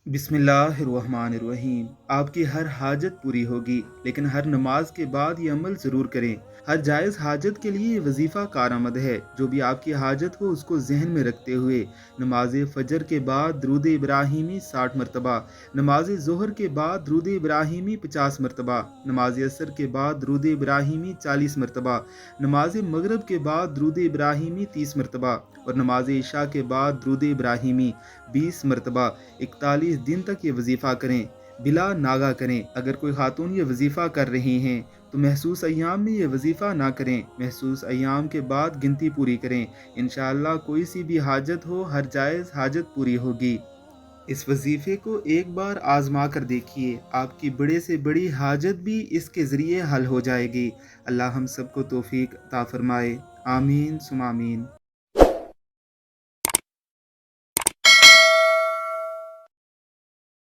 बिस्मिल्लाहिर्रहमानिर्रहीम। आपकी हर हाजत पूरी होगी, लेकिन हर नमाज के बाद ये अमल ज़रूर करें। हर जायज़ हाजत के लिए ये वजीफ़ा कारआमद है। जो भी आपकी हाजत हो उसको जहन में रखते हुए नमाज फ़जर के बाद दरूद इब्राहिमी 60 मरतबा, नमाज ज़ोहर के बाद दरूद इब्राहिमी 50 मरतबा, नमाज असर के बाद दरूद इब्राहिमी 40 मरतबा, नमाज मगरब के बाद दरूद इब्राहिमी 30 मरतबा और नमाज इशा के बाद दरूद इब्राहिमी 20 मरतबा 41 दिन तक ये वजीफ़ा करें, बिला नागा करें। अगर कोई खातून ये वजीफ़ा कर रही हैं तो महसूस अय्याम में ये वजीफ़ा ना करें, महसूस अय्याम के बाद गिनती पूरी करें। इंशाअल्लाह कोई सी भी हाजत हो, हर जायज़ हाजत पूरी होगी। इस वजीफ़े को एक बार आजमा कर देखिए, आपकी बड़े से बड़ी हाजत भी इसके ज़रिए हल हो जाएगी। अल्लाह हम सबको तौफीक अता फरमाए। आमीन सुम आमीन।